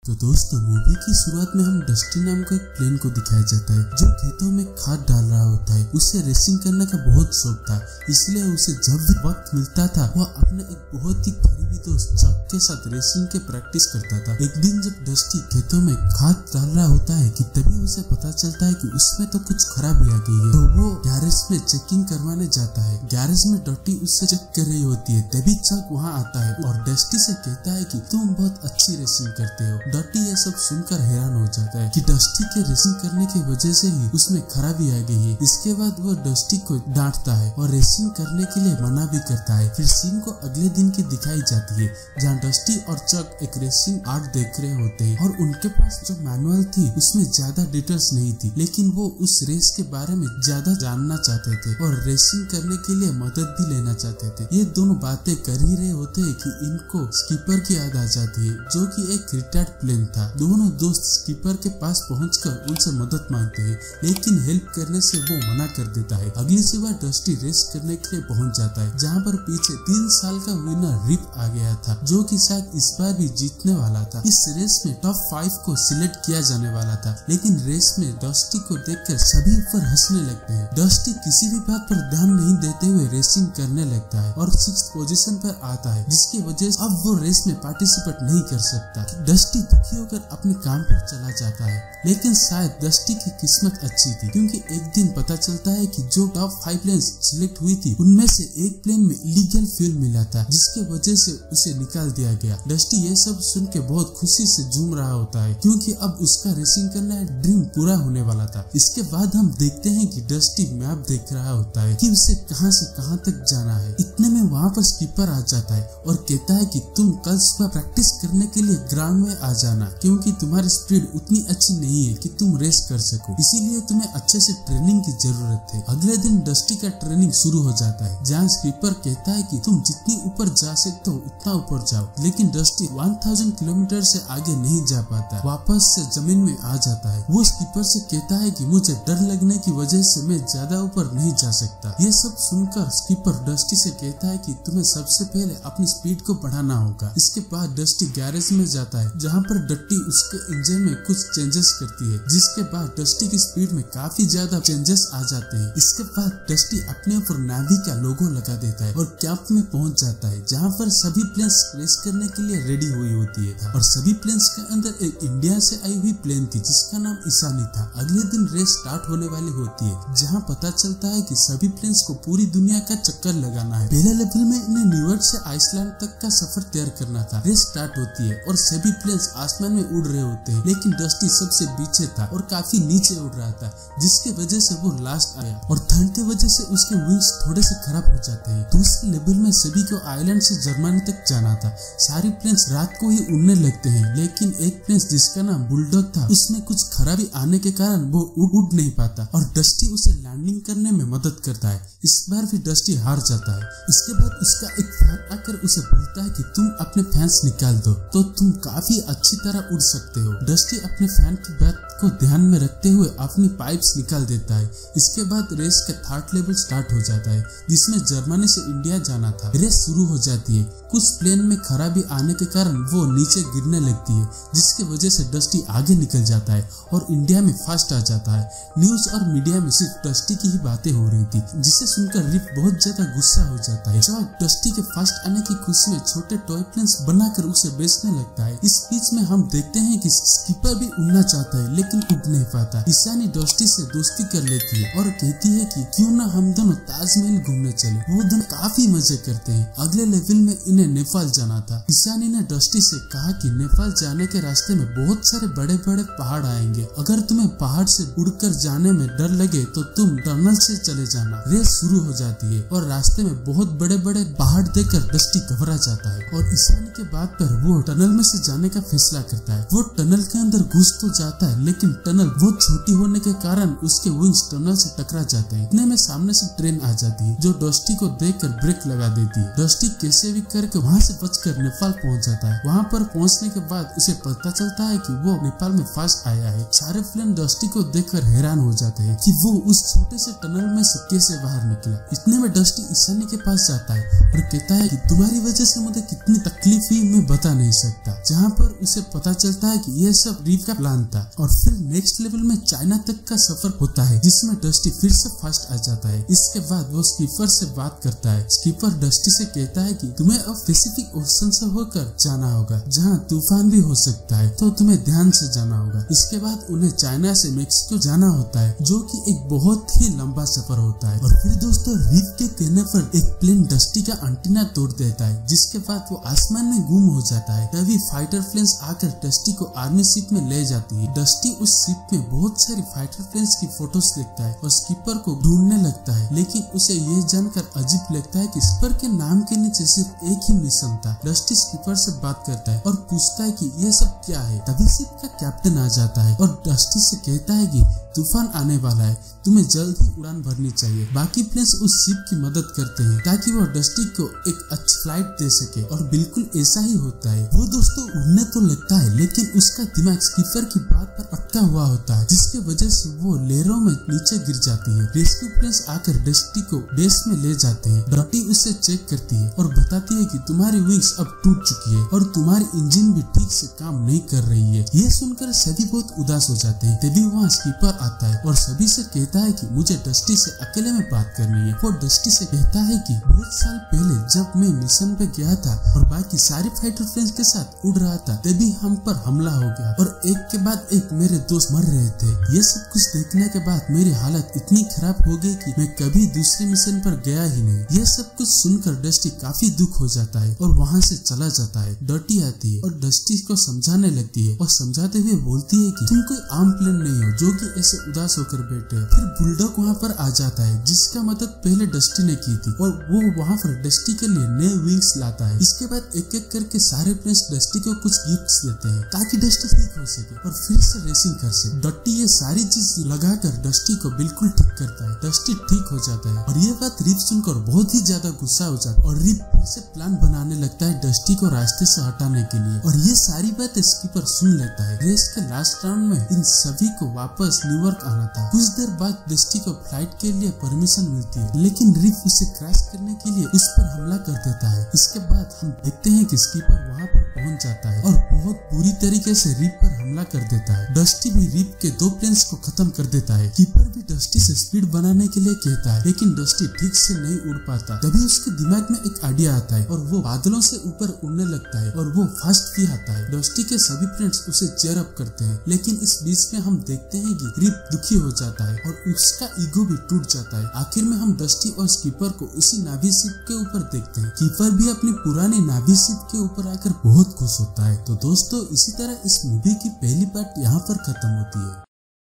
तो दोस्तों मूवी की शुरुआत में हम डस्टी नाम का एक प्लेन को दिखाया जाता है जो खेतों में खाद डाल रहा होता है। उसे रेसिंग करने का बहुत शौक था, इसलिए उसे जब भी वक्त मिलता था वह अपने एक बहुत ही करीबी दोस्त चक के साथ रेसिंग के प्रैक्टिस करता था। एक दिन जब डस्टी खेतों में खाद डाल रहा होता है कि तभी उसे पता चलता है कि उसमें तो कुछ खराबी आ गई है, तो वो गैरेज में चेकिंग करवाने जाता है। गैरेज में डस्टी उससे चेक कर रही होती है, तभी चक वहाँ आता है और डस्टी से कहता है कि तुम बहुत अच्छी रेसिंग करते हो। डस्टी ये सब सुनकर हैरान हो जाता है कि डस्टी के रेसिंग करने की वजह से ही उसमें खराबी आ गई है। इसके बाद वो डस्टी को डांटता है और रेसिंग करने के लिए मना भी करता है। फिर सीन को अगले दिन की दिखाई जाती है जहाँ डस्टी और चक एक रेसिंग आर्ट देख रहे होते हैं और उनके पास जो मैनुअल थी उसमें ज्यादा डिटेल्स नहीं थी, लेकिन वो उस रेस के बारे में ज्यादा जानना चाहते थे और रेसिंग करने के लिए मदद भी लेना चाहते थे। ये दोनों बातें कर ही रहे होते हैं कि इनको स्कीपर की याद आ जाती है जो कि एक रिटायर्ड प्लेन था। दोनों दोस्त स्कीपर के पास पहुंचकर उनसे मदद मांगते हैं, लेकिन हेल्प करने से वो मना कर देता है। अगली सुबह डस्टी रेस करने के लिए पहुंच जाता है जहां पर पीछे 3 साल का विनर रिप आ गया था जो कि शायद इस बार भी जीतने वाला था। इस रेस में टॉप 5 को सिलेक्ट किया जाने वाला था, लेकिन रेस में डस्टी को देखकर सभी ऊपर हंसने लगते हैं। डस्टी किसी भी बात पर ध्यान नहीं देते हुए रेसिंग करने लगता है और 6th पोजीशन पर आता है, जिसकी वजह से अब वो रेस में पार्टिसिपेट नहीं कर सकता। डस्टी दुखी होकर अपने काम पर चला जाता है, लेकिन शायद डस्टी की किस्मत अच्छी थी क्योंकि एक दिन पता चलता है कि जो टॉप 5 प्लेन्स सिलेक्ट हुई थी उनमें से एक प्लेन में इलीगल फ्यूल मिला था, जिसके वजह से उसे निकाल दिया गया। डस्टी ये सब सुन के बहुत खुशी से झूम रहा होता है क्योंकि अब उसका रेसिंग करना ड्रीम पूरा होने वाला था। इसके बाद हम देखते हैं कि डस्टी मैप देख रहा होता है कि उसे कहां से कहां तक जाना है। इतने में वहां पर स्कीपर आ जाता है और कहता है कि तुम कल सुबह प्रैक्टिस करने के लिए ग्राउंड में आ जाना क्योंकि तुम्हारी स्पीड उतनी अच्छी नहीं है कि तुम रेस कर सको, इसीलिए तुम्हें अच्छे से ट्रेनिंग की जरूरत है। अगले दिन डस्टी का ट्रेनिंग शुरू हो जाता है जहाँ स्कीपर कहता है कि तुम जितनी ऊपर जा सकते हो उतना ऊपर जाओ, लेकिन डस्टी 1000 किलोमीटर से आगे नहीं जा पाता, वापस से जमीन में आ जाता है। वो स्कीपर से कहता है कि मुझे डर लगने की वजह से मैं ज्यादा ऊपर नहीं जा सकता। ये सब सुनकर स्कीपर डस्टी से कहता है कि तुम्हें सबसे पहले अपनी स्पीड को बढ़ाना होगा। इसके बाद डस्टी गैरेज में जाता है जहाँ पर डस्टी उसके इंजन में कुछ चेंजेस करती है, जिसके बाद डस्टी की स्पीड में काफी ज्यादा चेंजेस आ जाते हैं। इसके बाद डस्टी अपने ऊपर नावी का लोगो लगा देता है और कैंप में पहुंच जाता है जहाँ पर सभी प्लेन्स रेस करने के लिए रेडी हुई होती है और सभी प्लेन्स के अंदर एक इंडिया से आई हुई प्लेन थी जिसका नाम ईशानी था। अगले दिन रेस स्टार्ट होने वाली होती है जहाँ पता चलता है कि सभी प्लेन्स को पूरी दुनिया का चक्कर लगाना है। पहले लेवल में इन्हें न्यूयॉर्क से आइसलैंड तक का सफर तैयार करना था। रेस स्टार्ट होती है और सभी प्लेन्स आसमान में उड़ रहे होते हैं, लेकिन डस्टी सबसे पीछे था और काफी नीचे उड़ रहा था, जिसकी वजह से वो लास्ट आया और ठंड की वजह से उसके विंग्स थोड़े से खराब हो जाते हैं। दूसरे लेवल में सभी को आइलैंड से जर्मनी तक जाना था। सारी प्लेन्स रात को ही उड़ने लगते हैं, लेकिन एक प्लेन जिसका नाम बुलडॉग था उसमें कुछ खराबी आने के कारण वो उड़ नहीं पाता और डस्टी उसे लैंडिंग करने में मदद करता है। इस बार भी डस्टी हार जाता है। इसके बाद उसका एक फैन आकर उसे बोलता है कि तुम अपने फैंस निकाल दो तो तुम काफी अच्छी तरह उड़ सकते हो। डस्टी अपने फैन की बात को ध्यान में रखते हुए अपनी पाइप्स निकाल देता है। इसके बाद रेस का 3rd लेवल स्टार्ट हो जाता है जिसमें जर्मनी से इंडिया जाना था। रेस शुरू हो जाती है। कुछ प्लेन में खराबी आने के कारण वो नीचे गिरने लगती है, जिसके वजह से डस्टी आगे निकल जाता है और इंडिया में फर्स्ट आ जाता है। न्यूज और मीडिया में सिर्फ डस्टी की ही बातें हो रही थी, जिसे सुनकर रिप बहुत ज्यादा गुस्सा हो जाता है। चॉक डस्टी के फर्स्ट आने की खुशी में छोटे टॉय प्लेन्स बनाकर उसे बेचने लगता है। इस बीच में हम देखते हैं कि स्कीपर भी उड़ना चाहता है लेकिन उड़ नहीं पाता। ईशानी डस्टी से दोस्ती कर लेती है और कहती है कि क्यों ना हम दोनों ताजमहल घूमने चले। वो दोनों काफी मजे करते हैं। अगले लेवल में इन्हें नेपाल जाना था। ईशानी ने डस्टी से कहा कि नेपाल जाने के रास्ते में बहुत सारे बड़े बड़े पहाड़ आएंगे, अगर तुम्हें पहाड़ से उड़कर जाने में डर लगे तो तुम टनल से चले जाना। रेस शुरू हो जाती है और रास्ते में बहुत बड़े बड़े पहाड़ देखकर डस्टी घबरा जाता है और ईशानी के बात पर वो टनल में से जाने का फैसला करता है। वो टनल के अंदर घुस तो जाता है, लेकिन टनल बहुत छोटी होने के कारण उसके विंग्स टनल से टकरा जाते हैं। इतने में सामने से ट्रेन आ जाती है जो डस्टी को देखकर ब्रेक लगा देती है। डस्टी कैसे भी करके वहाँ से बचकर नेपाल पहुँच जाता है। वहाँ पर पहुँचने के बाद उसे पता चलता है कि वो नेपाल में फर्स्ट आया है। सारे प्लेन डस्टी को देखकर हैरान हो जाते हैं कि वो उस छोटे से टनल में से कैसे बाहर निकला। इतने में डस्टी ईशानी के पास जाता है और कहता है कि तुम्हारी वजह से मुझे कितनी तकलीफ हुई मैं बता नहीं सकता। जहाँ पर उसे उसे पता चलता है कि ये सब रीफ का प्लान था। और फिर नेक्स्ट लेवल में चाइना तक का सफर होता है जिसमें डस्टी फिर से फर्स्ट आ जाता है। इसके बाद वो स्कीपर से बात करता है। स्कीपर डस्टी से कहता है कि तुम्हें अब पैसिफिक ओशन से होकर जाना होगा जहाँ तूफान भी हो सकता है, तो तुम्हें ध्यान से जाना होगा। इसके बाद उन्हें चाइना से मेक्सिको जाना होता है जो कि एक बहुत ही लंबा सफर होता है। और फिर दोस्तों रीफ के कहने पर एक प्लेन डस्टी का एंटीना तोड़ देता है, जिसके बाद वो आसमान में गुम हो जाता है। तभी फाइटर प्लेन्स आकर डस्टी को आर्मी शिप में ले जाती है। डस्टी उस शिप में बहुत सारी फाइटर प्लेन्स की फोटोज देखता है और स्कीपर को ढूंढने लगता है, लेकिन उसे ये जानकर अजीब लगता है कि स्कीपर के नाम के नीचे सिर्फ एक ही मिशन था। डस्टी स्कीपर से बात करता है और पूछता है कि ये सब क्या है। तभी शिप का कैप्टन आ जाता है और डस्टी से कहता है कि तूफान आने वाला है, तुम्हें जल्द ही उड़ान भरनी चाहिए। बाकी प्लेन्स उस शिप की मदद करते हैं ताकि वो डस्टी को एक अच्छी फ्लाइट दे सके और बिल्कुल ऐसा ही होता है। वो दोस्तों उड़ने तो लगता है लेकिन उसका दिमाग स्कीपर की बात पर अटका हुआ होता है, जिसके वजह से वो लहरों में नीचे गिर जाती है। रेस्क्यू प्लेन्स आकर डस्टी को बेस में ले जाते हैं। डस्टी उसे चेक करती है और बताती है कि तुम्हारी विंग्स अब टूट चुकी है और तुम्हारी इंजन भी ठीक से काम नहीं कर रही है। ये सुनकर सभी बहुत उदास हो जाते हैं। तभी वहाँ स्कीपर आता है और सभी से कहता है कि मुझे डस्टी से अकेले में बात करनी है। वो डस्टी से कहता है कि बहुत साल पहले जब मैं मिशन पे गया था और बाकी सारे फाइटर प्लेन्स के साथ उड़ रहा था, तभी हम पर हमला हो गया और एक के बाद एक मेरे दोस्त मर रहे थे। ये सब कुछ देखने के बाद मेरी हालत इतनी खराब हो गई कि मैं कभी दूसरे मिशन पर गया ही नहीं। ये सब कुछ सुनकर डस्टी काफी दुख हो जाता है और वहाँ से चला जाता है। डर्टी आती है और डस्टी को समझाने लगती है और समझाते हुए बोलती है कि तुम कोई आम प्लेन नहीं हो जो कि ऐसे उदास होकर बैठे हो। फिर बुलडॉग वहाँ पर आ जाता है जिसका मदद पहले डस्टी ने की थी और वो वहाँ पर डस्टी के लिए नए विंग्स लाता है। इसके बाद एक एक करके सारे प्लेन्स डस्टी को कुछ गिफ्ट्स देते हैं ताकि डस्टी ठीक हो सके और फिर से रेसिंग कर सके। डस्टी ये सारी चीज लगाकर डस्टी को बिल्कुल ठीक करता है। डस्टी ठीक हो जाता है और ये बात रीफ सुनकर बहुत ही ज्यादा गुस्सा हो जाता है और रीफ फिर से प्लान बनाने लगता है डस्टी को रास्ते से हटाने के लिए। और ये सारी बातें स्कीपर सुन लेता है। रेस के लास्ट राउंड में इन सभी को वापस न्यूयॉर्क आना था। कुछ देर बाद डस्टी को फ्लाइट के लिए परमिशन मिलती है, लेकिन रीफ उसे क्रैश करने के लिए उस पर हमला कर देता है। इसके बाद हम देखते हैं कि स्कीपर वहाँ पर पहुँच जाता है और बहुत बुरी तरीके से रीफ पर हमला कर देता है। डस्टी भी रीफ के 2 प्लेन्स को खत्म कर देता है। स्कीपर भी डस्टी से स्पीड बनाने के लिए कहता है, लेकिन डस्टी ठीक से नहीं उड़ पाता। तभी उसके दिमाग में एक आइडिया आता है और वो बादलों से ऊपर उड़ने लगता है और वो फास्ट भी आता है। डस्टी के सभी फ्रेंड्स उसे चेयर अप करते हैं, लेकिन इस बीच में हम देखते हैं कि रीफ दुखी हो जाता है और उसका ईगो भी टूट जाता है। आखिर में हम डस्टी और स्कीपर को उसी नावी शिप के ऊपर देखते हैं। स्कीपर भी अपनी पुरानी नावी शिप के ऊपर आकर बहुत खुश होता है। तो दोस्तों इसी तरह इस मूवी की पहली पार्ट यहाँ पर खत्म होती है।